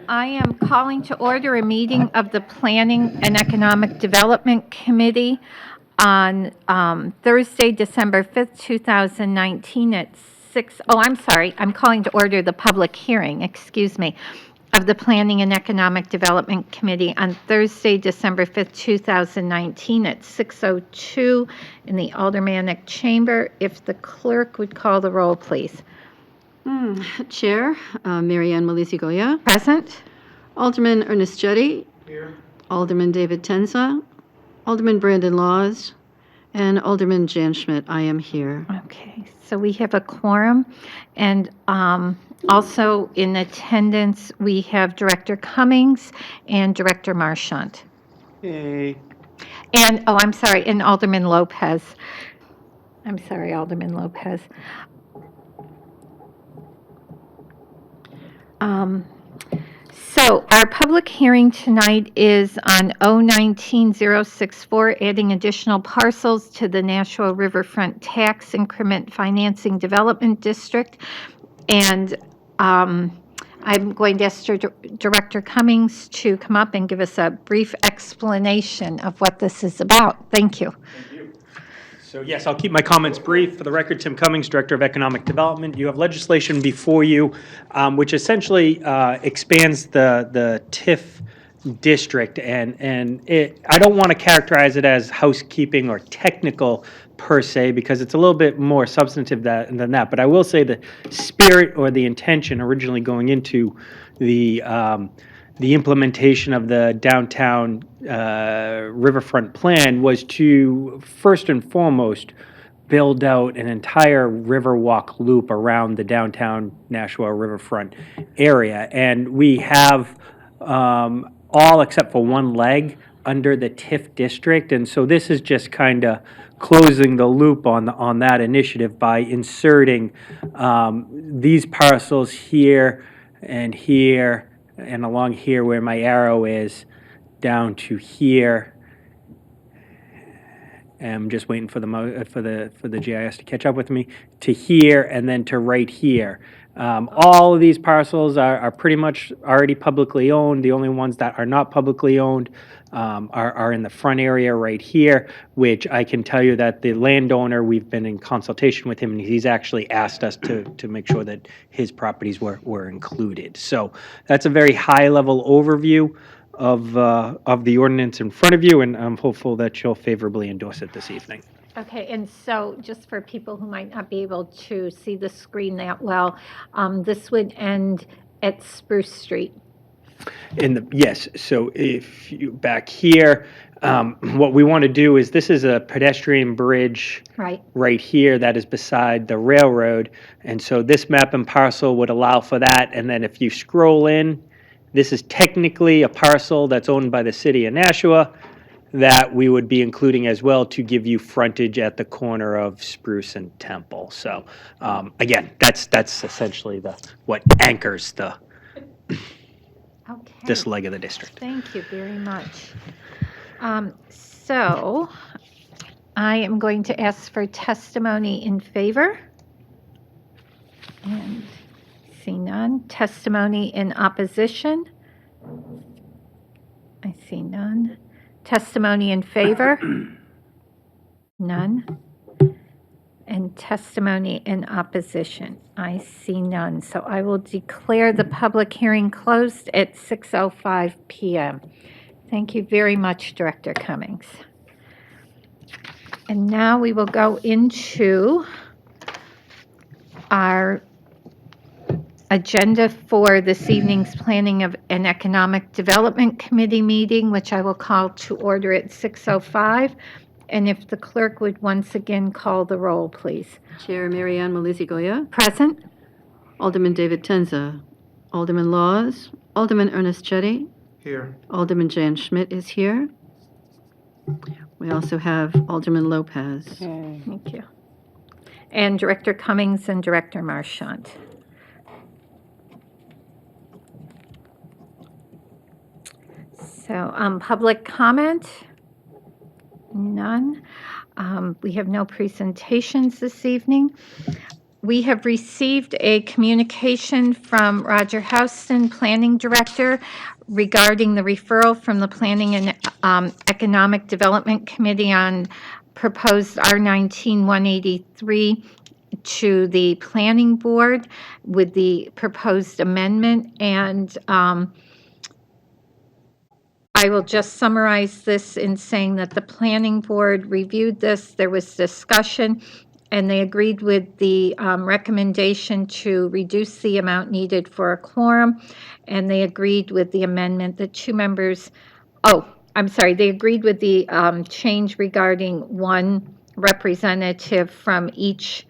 I am calling to order a meeting of the Planning and Economic Development Committee on Thursday, December 5th, 2019 at 6. Oh, I'm sorry. I'm calling to order the public hearing, excuse me, of the Planning and Economic Development Committee on Thursday, December 5th, 2019 at 6:02 in the Aldermanic Chamber. If the clerk would call the roll, please. Chair, Mary Ann Malisi-Goya. Present? Alderman Ernest Jetty. Here. Alderman David Tenza. Alderman Brandon Laws. And Alderman Jan Schmidt. I am here. Okay, so we have a quorum, and also in attendance, we have Director Cummings and Director Marchant. Hey. And, oh, I'm sorry, and Alderman Lopez. I'm sorry, Alderman Lopez. So our public hearing tonight is on 019-064, adding additional parcels to the Nashua Riverfront Tax Increment Financing Development District. And I'm going to ask Director Cummings to come up and give us a brief explanation of what this is about. Thank you. Thank you. So yes, I'll keep my comments brief. For the record, Tim Cummings, Director of Economic Development. You have legislation before you, which essentially expands the TIF district, and I don't want to characterize it as housekeeping or technical per se, because it's a little bit more substantive than that. But I will say the spirit or the intention originally going into the implementation of the downtown riverfront plan was to first and foremost build out an entire riverwalk loop around the downtown Nashua riverfront area. And we have all except for one leg under the TIF district. And so this is just kind of closing the loop on that initiative by inserting these parcels here and here and along here where my arrow is, down to here. And I'm just waiting for the GIS to catch up with me, to here and then to right here. All of these parcels are pretty much already publicly owned. The only ones that are not publicly owned are in the front area right here, which I can tell you that the landowner, we've been in consultation with him, and he's actually asked us to make sure that his properties were included. So that's a very high-level overview of the ordinance in front of you, and I'm hopeful that you'll favorably endorse it this evening. Okay, and so just for people who might not be able to see the screen that well, this would end at Spruce Street. Yes, so if you back here, what we want to do is, this is a pedestrian bridge right here that is beside the railroad, and so this map and parcel would allow for that. And then if you scroll in, this is technically a parcel that's owned by the city of Nashua that we would be including as well to give you frontage at the corner of Spruce and Temple. So again, that's essentially what anchors this leg of the district. Thank you very much. So I am going to ask for testimony in favor. And see none. Testimony in opposition. I see none. Testimony in favor. None. And testimony in opposition. I see none. So I will declare the public hearing closed at 6:05 p.m. Thank you very much, Director Cummings. And now we will go into our agenda for this evening's Planning and Economic Development Committee meeting, which I will call to order at 6:05. And if the clerk would once again call the roll, please. Chair, Mary Ann Malisi-Goya. Present. Alderman David Tenza. Alderman Laws. Alderman Ernest Jetty. Here. Alderman Jan Schmidt is here. We also have Alderman Lopez. Thank you. And Director Cummings and Director Marchant. So public comment? None. We have no presentations this evening. We have received a communication from Roger Houston, Planning Director, regarding the referral from the Planning and Economic Development Committee on proposed R19-183 to the Planning Board with the proposed amendment. And I will just summarize this in saying that the Planning Board reviewed this, there was discussion, and they agreed with the recommendation to reduce the amount needed for a quorum, and they agreed with the amendment that two members, they agreed with the change regarding one representative from each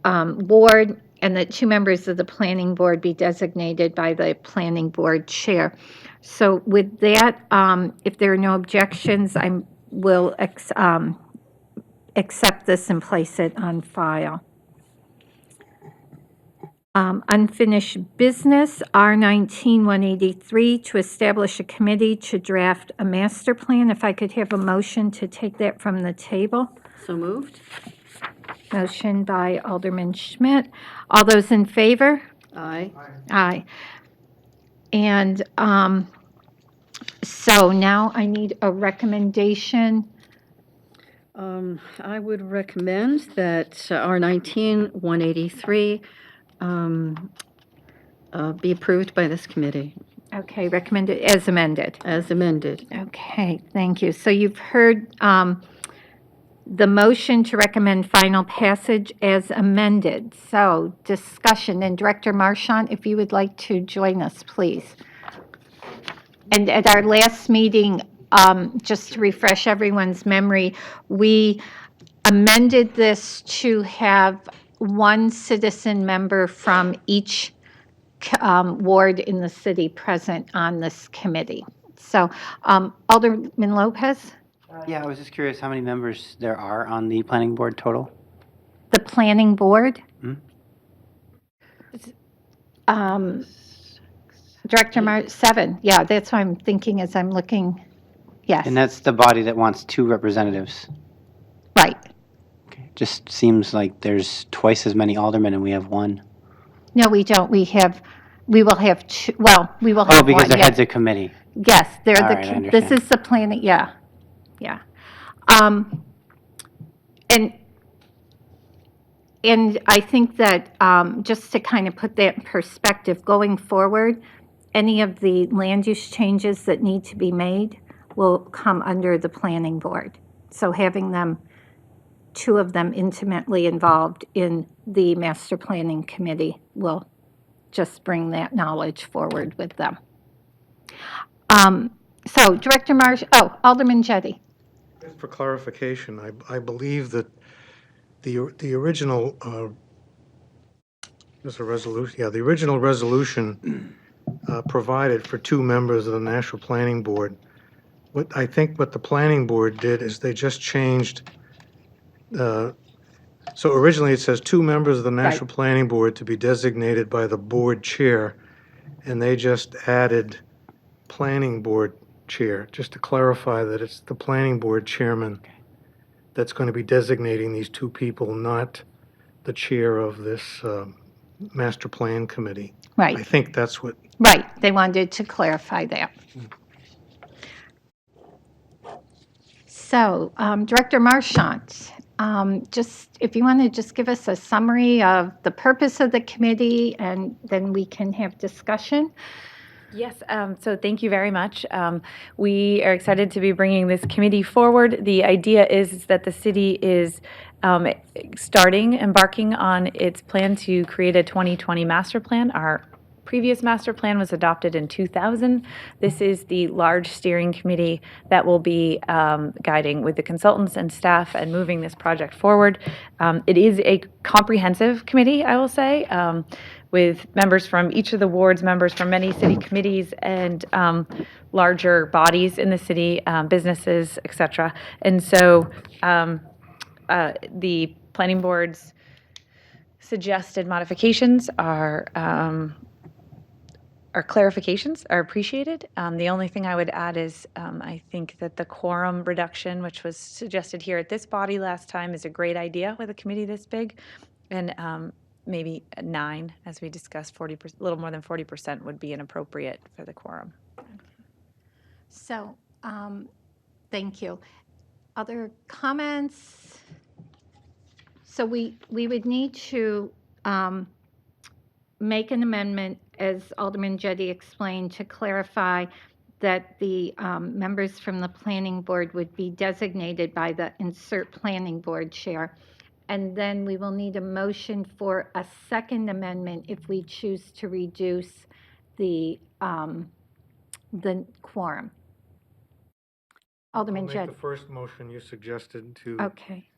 board, and that two members of the Planning Board be designated by the Planning Board Chair. So with that, if there are no objections, I will accept this and place it on file. Unfinished business, R19-183, to establish a committee to draft a master plan. If I could have a motion to take that from the table. So moved? Motion by Alderman Schmidt. All those in favor? Aye. Aye. And so now I need a recommendation. I would recommend that R19-183 be approved by this committee Okay, recommended as amended. as amended. Okay, thank you. So you've heard the motion to recommend final passage as amended. So discussion, and Director Marchant, if you would like to join us, please. And at our last meeting, just to refresh everyone's memory, we amended this to have one citizen member from each ward in the city present on this committee. So Alderman Lopez, Yeah, I was just curious how many members there are on the planning board total? the planning board. Hmm? Director 7, yeah, that's what I'm thinking as I'm looking, yes, And that's the body that wants 2 representatives. right. Okay. Just seems like there's twice as many aldermen and we have 1. No, we don't, we will have two, well, we will have Oh, one, because they're yeah. heads of committee. Yes, they're All the, right, I this understand. is the planning, yeah, yeah. And I think that, just to kind of put that in perspective, going forward, any of the land use changes that need to be made will come under the planning board. So having them, 2 of them intimately involved in the master planning committee will just bring that knowledge forward with them. So Director Alderman Jettie. Just for clarification, I believe that the original, there's a resolution, yeah, the original resolution provided for 2 members of the National Planning Board. What the Planning Board did is they just changed, so originally it says 2 members of the National Planning Board to be designated by the board chair, and they just added Planning Board Chair, just to clarify that it's the Planning Board Chairman that's going to be designating these 2 people, not the chair of this Master Plan Committee. Right. I think that's what, Right, they wanted to clarify that. So, Director Marchant, just, if you want to just give us a summary of the purpose of the committee, and then we can have discussion. Yes, so thank you very much. We are excited to be bringing this committee forward. The idea is that the city is embarking on its plan to create a 2020 master plan. Our previous master plan was adopted in 2000. This is the large steering committee that will be guiding with the consultants and staff and moving this project forward. It is a comprehensive committee, I will say, with members from each of the wards, members from many city committees, and larger bodies in the city, businesses, et cetera. And so the planning board's suggested modifications are clarifications are appreciated. The only thing I would add is I think that the quorum reduction, which was suggested here at this body last time, is a great idea with a committee this big. And maybe 9, as we discussed, 40%, a little more than 40% would be inappropriate for the quorum. So, thank you. Other comments? So we would need to make an amendment, as Alderman Jettie explained, to clarify that the members from the planning board would be designated by the insert planning board chair. And then we will need a motion for a second amendment if we choose to reduce the quorum. Alderman I'll make the Jettie. first motion you suggested to Okay.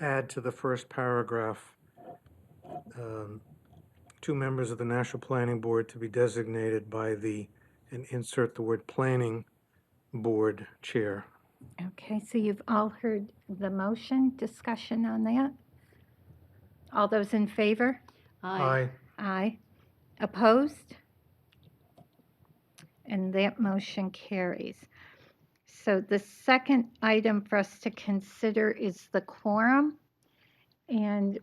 add to the first paragraph, 2 members of the National Planning Board to be designated by and insert the word planning board chair. Okay, so you've all heard the motion, discussion on that? All those in favor? Aye. Aye. Opposed? And that motion carries. So the second item for us to consider is the quorum. And,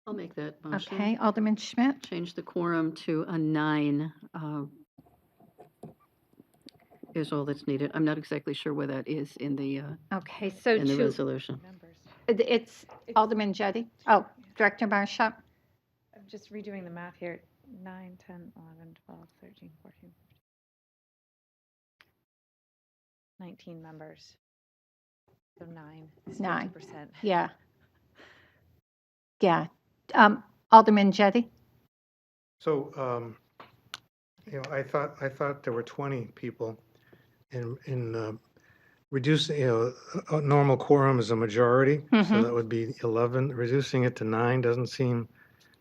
I'll make that motion. okay, Alderman Schmidt? Change the quorum to a 9 is all that's needed. I'm not exactly sure where that is in the Okay, so resolution. it's Alderman Jettie? Oh, Director Marshall? I'm just redoing the math here. 9, 10, 11, 12, 13, 14, 19 members. So 9 is 9. 50%. Yeah. Yeah. Alderman Jettie? So, I thought there were 20 people in reducing, a normal quorum is a majority, so that would be 11. Reducing it to 9 doesn't seem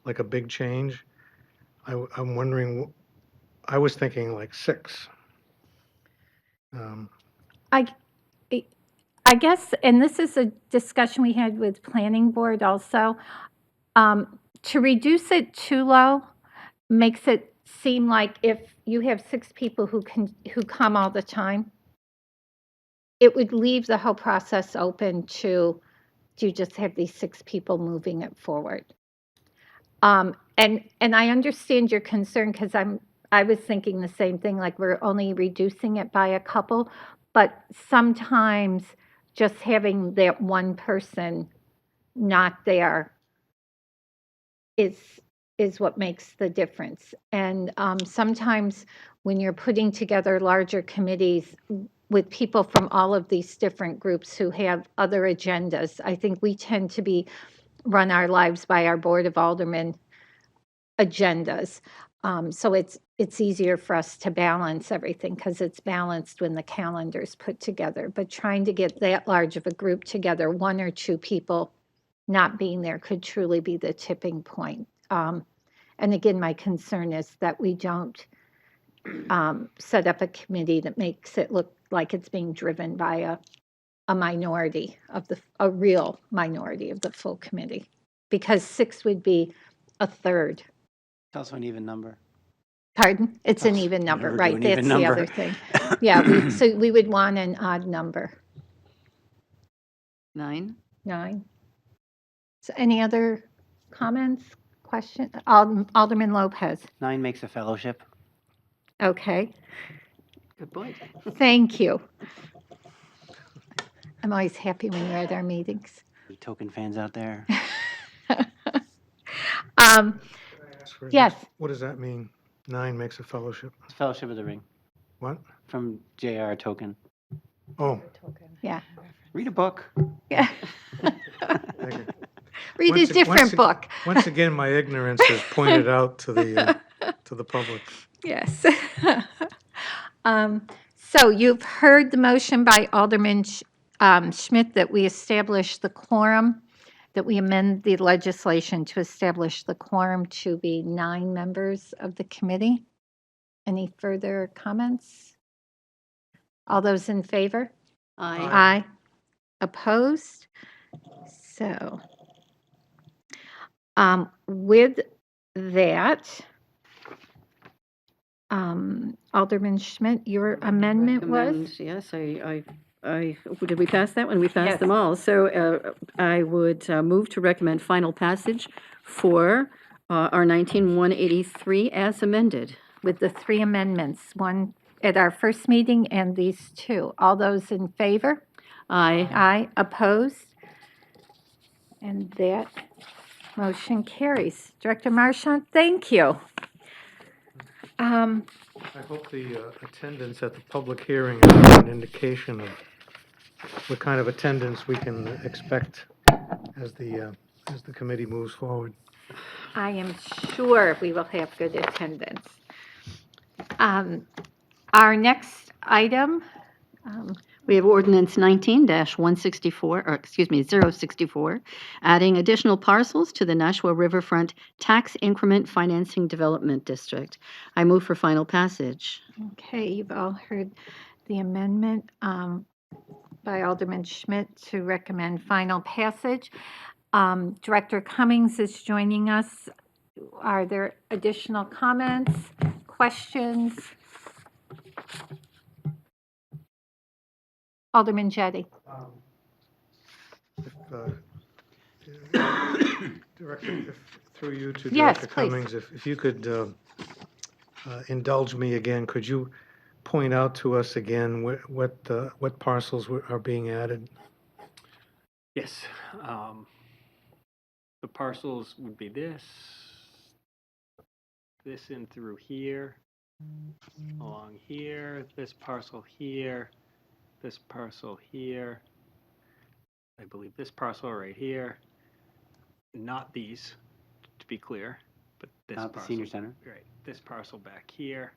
like a big change. I'm wondering, I was thinking like 6. I guess, and this is a discussion we had with planning board also, to reduce it too low makes it seem like if you have 6 people who come all the time, it would leave the whole process open to just have these 6 people moving it forward. And I understand your concern because I was thinking the same thing, like we're only reducing it by a couple, but sometimes just having that one person not there is what makes the difference. And sometimes when you're putting together larger committees with people from all of these different groups who have other agendas, I think we tend to run our lives by our Board of Aldermen agendas. So it's easier for us to balance everything because it's balanced when the calendar's put together. But trying to get that large of a group together, 1 or 2 people not being there could truly be the tipping point. And again, my concern is that we don't set up a committee that makes it look like it's being driven by a minority a real minority of the full committee, because 6 would be a third. It's also an even number. Pardon? It's an even number, never do right? an That's even the number. other thing. Yeah, so we would want an odd number. 9? 9. So any other comments, questions? Alderman Lopez. 9 makes a fellowship. Okay, Good point. thank you. I'm always happy when you're at our meetings. You token fans out there. Yes. What does that mean? 9 makes a fellowship. It's Fellowship of the Ring What? from J.R. Tolkien. Oh, Yeah. Read a book. Yeah. thank you. Read a Once ag- different once ag- book. Once again, my ignorance is pointed out to the public. Yes. So you've heard the motion by Alderman Schmidt that we establish the quorum, that we amend the legislation to establish the quorum to be 9 members of the committee. Any further comments? All those in favor? Aye. Aye. Opposed? So, with that, Alderman Schmidt, your amendment was? Yes, I did we pass that one? We passed Yes. them all. So I would move to recommend final passage for our 19-183 as amended. With the 3 amendments, one at our first meeting and these 2. All those in favor? Aye. Aye. Opposed? And that motion carries. Director Marchant, thank you. I hope the attendance at the public hearing is an indication of what kind of attendance we can expect as the committee moves forward. I am sure we will have good attendance. Our next item, We have ordinance 19-164, or excuse me, 064, adding additional parcels to the Nashua Riverfront Tax Increment Financing Development District. I move for final passage. okay, you've all heard the amendment by Alderman Schmidt to recommend final passage. Director Cummings is joining us. Are there additional comments, questions? Alderman Jettie. Through you to Yes, Director please. Cummings, if you could indulge me again, could you point out to us again what parcels are being added? Yes. The parcels would be this in through here, along here, this parcel here, this parcel here, I believe this parcel right here, not these, to be clear, but this Not the parcel. senior center? Right, this parcel back here,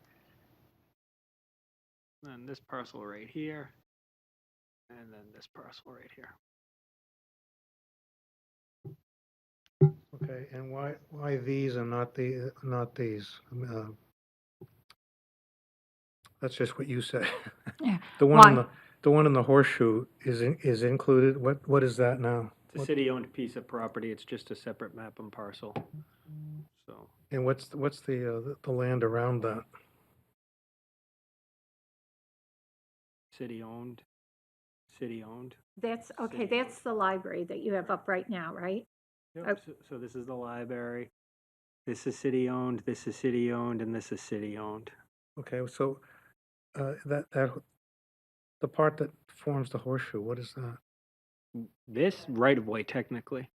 and this parcel right here, and then this parcel right here. Okay, and why these and not these? That's just what you said. Yeah, The one why? the one in the horseshoe is included. What is that now? It's a city-owned piece of property, it's just a separate map and parcel, so. And what's the land around that? City-owned. That's, okay, that's the library that you have up right now, right? Yep, so this is the library, this is city-owned, this is city-owned, and this is city-owned. Okay, so that the part that forms the horseshoe, what is that? This right-of-way technically.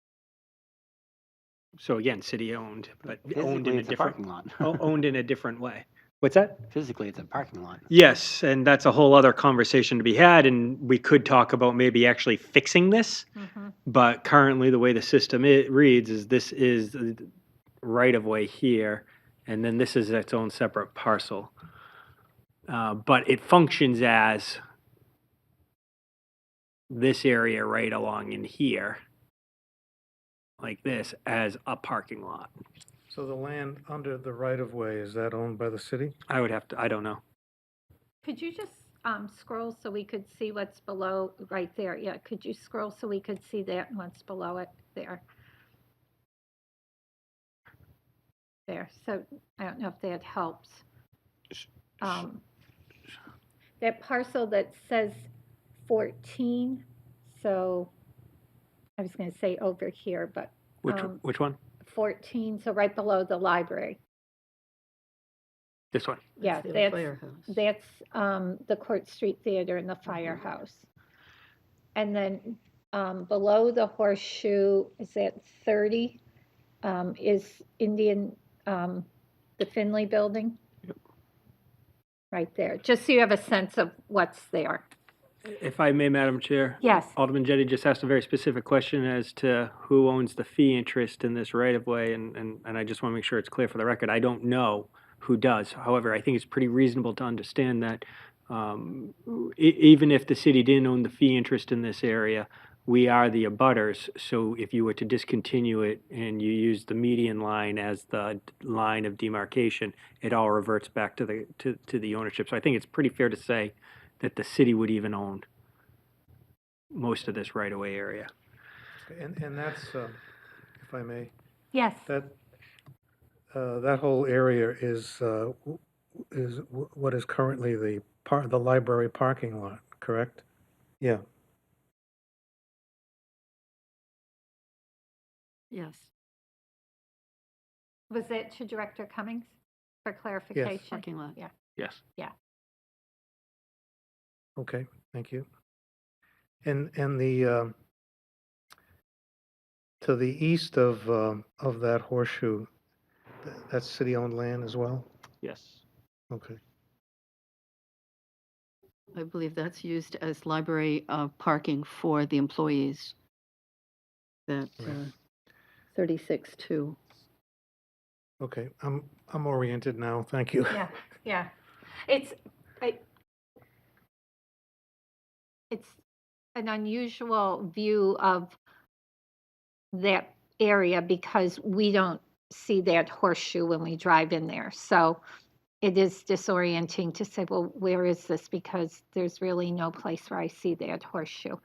So again, city-owned, but owned Physically, in a it's a different, parking lot. owned in a different way. What's that? Physically, it's a parking lot. Yes, and that's a whole other conversation to be had, and we could talk about maybe actually fixing this. But currently, the way the system reads is this is right of way here, and then this is its own separate parcel. But it functions as this area right along in here, like this, as a parking lot. So the land under the right-of-way, is that owned by the city? I would have to, I don't know. Could you just scroll so we could see what's below, right there? Yeah, could you scroll so we could see that and what's below it there? There, so I don't know if that helps. That parcel that says 14, so I was going to say over here, but Which one? 14, so right below the library. This one. Yeah, the that's firehouse. the Court Street Theater and the Firehouse. And then below the horseshoe is at 30, is Indian, the Finley Building. Right there, just so you have a sense of what's there. If I may, Madam Chair. Yes. Alderman Jettie just asked a very specific question as to who owns the fee interest in this right-of-way, and I just want to make sure it's clear for the record. I don't know who does. However, I think it's pretty reasonable to understand that even if the city didn't own the fee interest in this area, we are the abutters, so if you were to discontinue it and you use the median line as the line of demarcation, it all reverts back to the ownership. So I think it's pretty fair to say that the city would even own most of this right-of-way area. And that's, if I may, Yes, that whole area is what is currently the library parking lot, correct? Yeah. Yes. Was that to Director Cummings for clarification? Parking lot. Yeah. Yes. Okay, thank you. And the, to the east of that horseshoe, that's city-owned land as well? Yes. Okay. I believe that's used as library parking for the employees. That Right. 36-2. Okay, I'm oriented now, thank you. Yeah, yeah. It's, it's an unusual view of that area because we don't see that horseshoe when we drive in there. So it is disorienting to say, well, where is this? Because there's really no place where I see that horseshoe.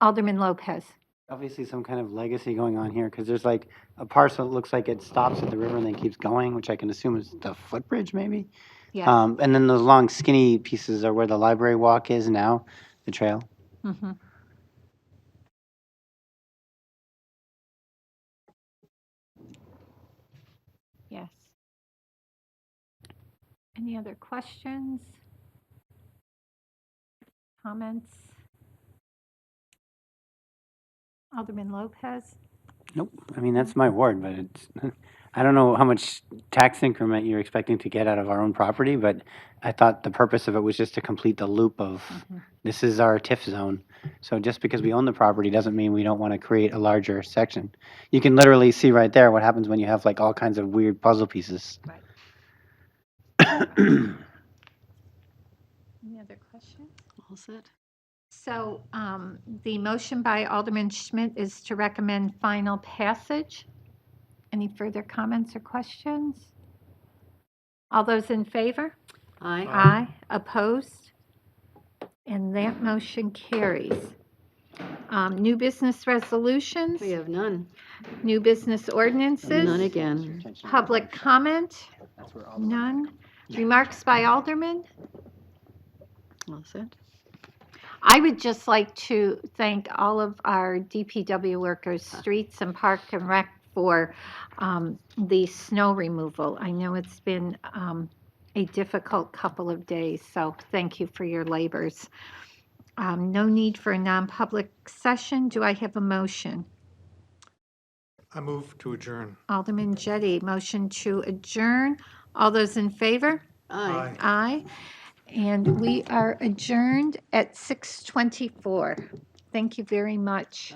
Alderman Lopez. Obviously some kind of legacy going on here, because there's like a parcel that looks like it stops at the river and then keeps going, which I can assume is the footbridge maybe? Yes. And then those long skinny pieces are where the library walk is now, the trail. Mhm. Yes. Any other questions? Comments? Alderman Lopez? Nope, I mean, that's my ward, but it's, I don't know how much tax increment you're expecting to get out of our own property, but I thought the purpose of it was just to complete the loop of, this is our TIF zone. So just because we own the property doesn't mean we don't want to create a larger section. You can literally see right there what happens when you have like all kinds of weird puzzle pieces. Right. Any other questions? All set? So the motion by Alderman Schmidt is to recommend final passage. Any further comments or questions? All those in favor? Aye. Aye. Opposed? And that motion carries. New business resolutions, We have none. new business ordinances. None again. Public comment, none. Remarks by Alderman. All set? I would just like to thank all of our DPW workers, Streets and Park and Rec, for the snow removal. I know it's been a difficult couple of days, so thank you for your labors. No need for a non-public session. Do I have a motion? I move to adjourn. Alderman Jettie, motion to adjourn. All those in favor? Aye. Aye. And we are adjourned at 6:24. Thank you very much.